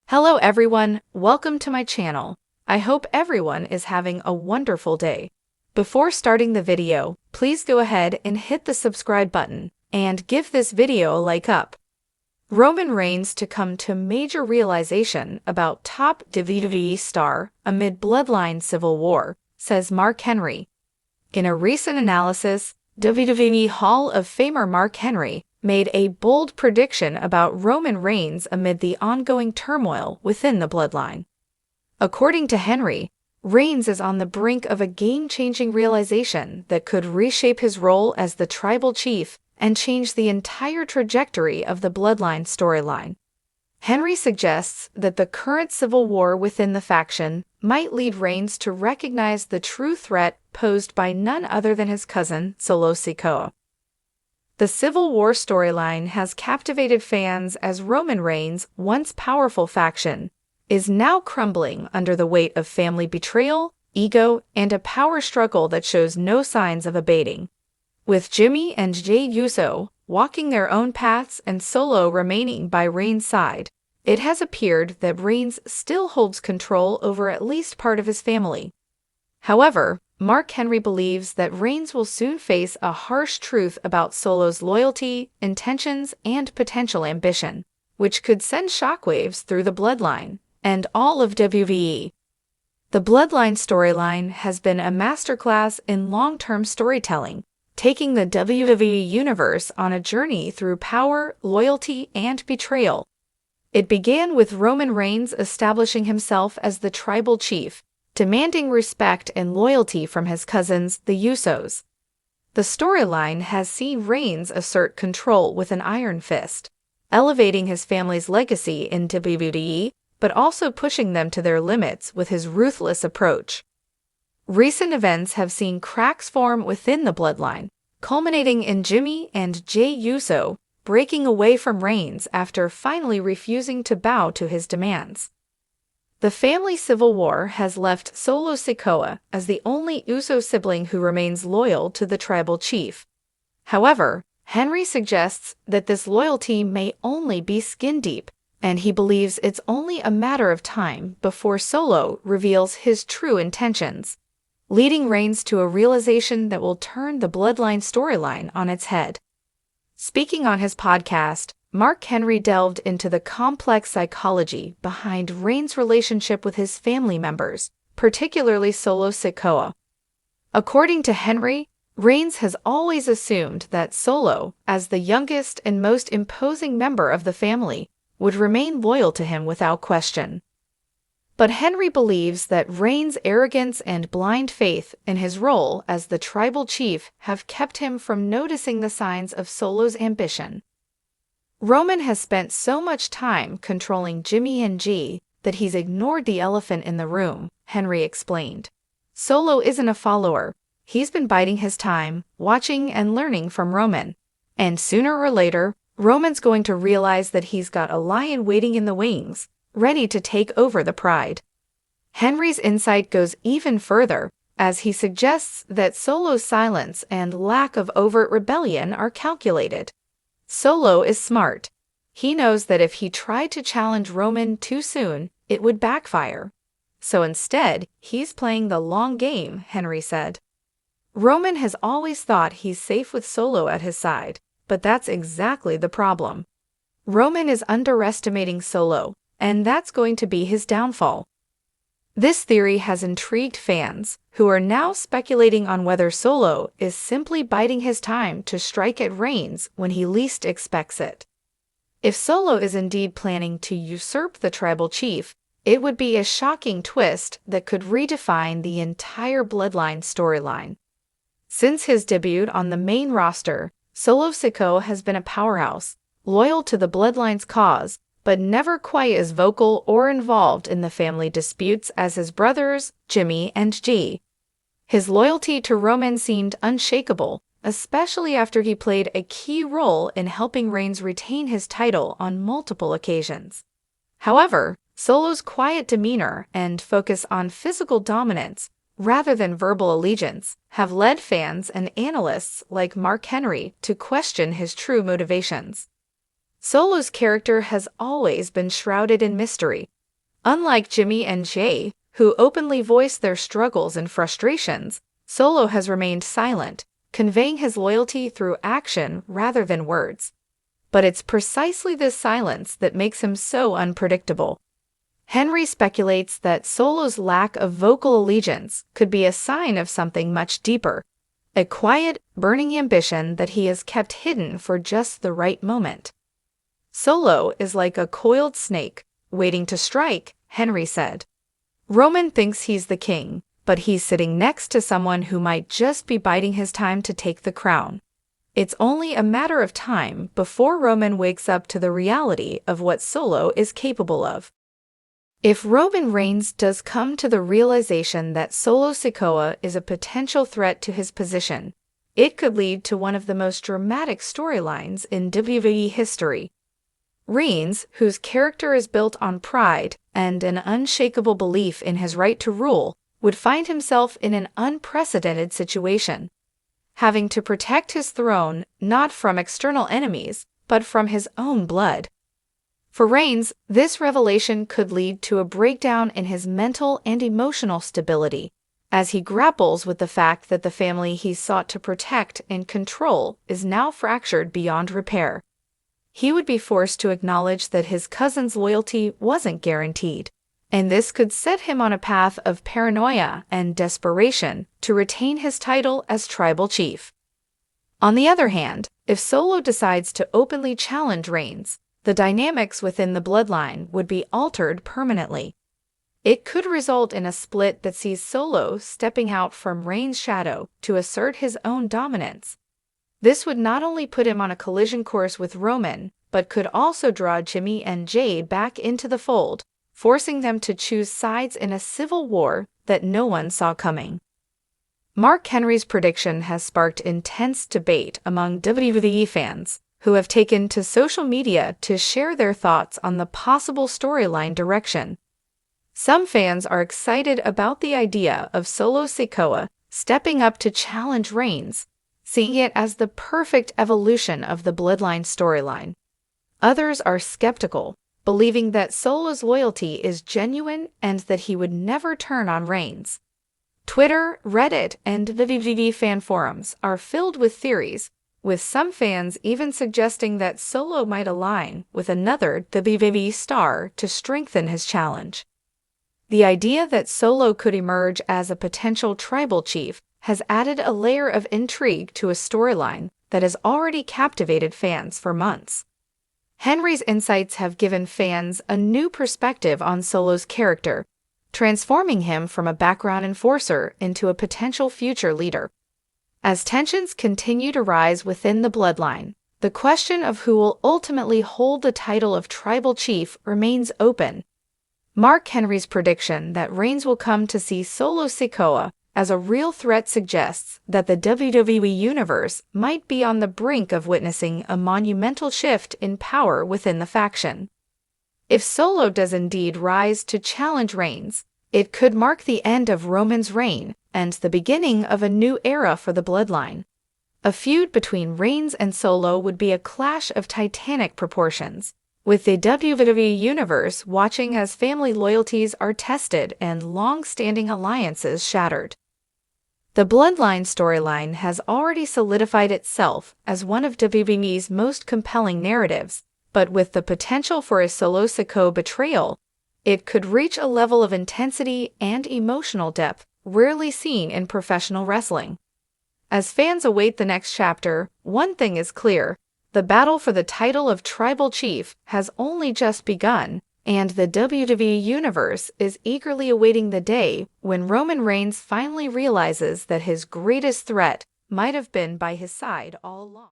Hello everyone, welcome to my channel. I hope everyone is having a wonderful day. Before starting the video, please go ahead and hit the subscribe button and give this video a like up. Roman Reigns to come to major realization about top WWE star amid bloodline civil war, says Mark Henry. In a recent analysis, WWE Hall of Famer Mark Henry made a bold prediction about Roman Reigns amid the ongoing turmoil within the bloodline. According to Henry, Reigns is on the brink of a game-changing realization that could reshape his role as the tribal chief and change the entire trajectory of the bloodline storyline. Henry suggests that the current civil war within the faction might lead Reigns to recognize the true threat posed by none other than his cousin, Solo Sikoa. The Civil War storyline has captivated fans as Roman Reigns' once powerful faction is now crumbling under the weight of family betrayal, ego, and a power struggle that shows no signs of abating. With Jimmy and Jey Uso walking their own paths and Solo remaining by Reigns' side, it has appeared that Reigns still holds control over at least part of his family. However, Mark Henry believes that Reigns will soon face a harsh truth about Solo's loyalty, intentions, and potential ambition, which could send shockwaves through the bloodline and all of WWE. The bloodline storyline has been a masterclass in long-term storytelling, taking the WWE universe on a journey through power, loyalty, and betrayal. It began with Roman Reigns establishing himself as the tribal chief, demanding respect and loyalty from his cousins, the Usos. The storyline has seen Reigns assert control with an iron fist, elevating his family's legacy in WWE, but also pushing them to their limits with his ruthless approach. Recent events have seen cracks form within the bloodline, culminating in Jimmy and Jey Uso breaking away from Reigns after finally refusing to bow to his demands. The family civil war has left Solo Sikoa as the only Uso sibling who remains loyal to the tribal chief. However, Henry suggests that this loyalty may only be skin-deep, and he believes it's only a matter of time before Solo reveals his true intentions, leading Reigns to a realization that will turn the bloodline storyline on its head. Speaking on his podcast, Mark Henry delved into the complex psychology behind Reigns' relationship with his family members, particularly Solo Sikoa. According to Henry, Reigns has always assumed that Solo, as the youngest and most imposing member of the family, would remain loyal to him without question. But Henry believes that Reigns' arrogance and blind faith in his role as the tribal chief have kept him from noticing the signs of Solo's ambition. Roman has spent so much time controlling Jimmy and Jey that he's ignored the elephant in the room, Henry explained. Solo isn't a follower. He's been biding his time, watching and learning from Roman. And sooner or later, Roman's going to realize that he's got a lion waiting in the wings, ready to take over the pride. Henry's insight goes even further, as he suggests that Solo's silence and lack of overt rebellion are calculated. Solo is smart. He knows that if he tried to challenge Roman too soon, it would backfire. So instead, he's playing the long game, Henry said. Roman has always thought he's safe with Solo at his side, but that's exactly the problem. Roman is underestimating Solo, and that's going to be his downfall. This theory has intrigued fans, who are now speculating on whether Solo is simply biding his time to strike at Reigns when he least expects it. If Solo is indeed planning to usurp the tribal chief, it would be a shocking twist that could redefine the entire bloodline storyline. Since his debut on the main roster, Solo Sikoa has been a powerhouse, loyal to the bloodline's cause, but never quite as vocal or involved in the family disputes as his brothers, Jimmy and Jey. His loyalty to Roman seemed unshakable, especially after he played a key role in helping Reigns retain his title on multiple occasions. However, Solo's quiet demeanor and focus on physical dominance, rather than verbal allegiance, have led fans and analysts like Mark Henry to question his true motivations. Solo's character has always been shrouded in mystery, Unlike Jimmy and Jay, who openly voice their struggles and frustrations, Solo has remained silent, conveying his loyalty through action rather than words. But it's precisely this silence that makes him so unpredictable. Henry speculates that Solo's lack of vocal allegiance could be a sign of something much deeper, a quiet, burning ambition that he has kept hidden for just the right moment. Solo is like a coiled snake, waiting to strike, Henry said. Roman thinks he's the king, but he's sitting next to someone who might just be biding his time to take the crown. It's only a matter of time before Roman wakes up to the reality of what Solo is capable of. If Roman Reigns does come to the realization that Solo Sikoa is a potential threat to his position, it could lead to one of the most dramatic storylines in WWE history. Reigns, whose character is built on pride and an unshakable belief in his right to rule, would find himself in an unprecedented situation, having to protect his throne not from external enemies, but from his own blood. For Reigns, this revelation could lead to a breakdown in his mental and emotional stability, as he grapples with the fact that the family he sought to protect and control is now fractured beyond repair. He would be forced to acknowledge that his cousin's loyalty wasn't guaranteed, and this could set him on a path of paranoia and desperation to retain his title as tribal chief. On the other hand, if Solo decides to openly challenge Reigns, the dynamics within the bloodline would be altered permanently. It could result in a split that sees Solo stepping out from Reigns' shadow to assert his own dominance. This would not only put him on a collision course with Roman, but could also draw Jimmy and Jay back into the fold, forcing them to choose sides in a civil war that no one saw coming. Mark Henry's prediction has sparked intense debate among WWE fans, who have taken to social media to share their thoughts on the possible storyline direction. Some fans are excited about the idea of Solo Sikoa stepping up to challenge Reigns, seeing it as the perfect evolution of the bloodline storyline. Others are skeptical, believing that Solo's loyalty is genuine and that he would never turn on Reigns. Twitter, Reddit, and WWE fan forums are filled with theories, with some fans even suggesting that Solo might align with another WWE star to strengthen his challenge. The idea that Solo could emerge as a potential tribal chief has added a layer of intrigue to a storyline that has already captivated fans for months. Henry's insights have given fans a new perspective on Solo's character, transforming him from a background enforcer into a potential future leader. As tensions continue to rise within the bloodline, the question of who will ultimately hold the title of tribal chief remains open. Mark Henry's prediction that Reigns will come to see Solo Sikoa as a real threat suggests that the WWE Universe might be on the brink of witnessing a monumental shift in power within the faction. If Solo does indeed rise to challenge Reigns, it could mark the end of Roman's reign and the beginning of a new era for the bloodline. A feud between Reigns and Solo would be a clash of titanic proportions, with the WWE Universe watching as family loyalties are tested and long-standing alliances shattered. The bloodline storyline has already solidified itself as one of WWE's most compelling narratives, but with the potential for a Solo Sikoa betrayal, it could reach a level of intensity and emotional depth rarely seen in professional wrestling. As fans await the next chapter, one thing is clear: the battle for the title of Tribal Chief has only just begun, and the WWE Universe is eagerly awaiting the day when Roman Reigns finally realizes that his greatest threat might have been by his side all along.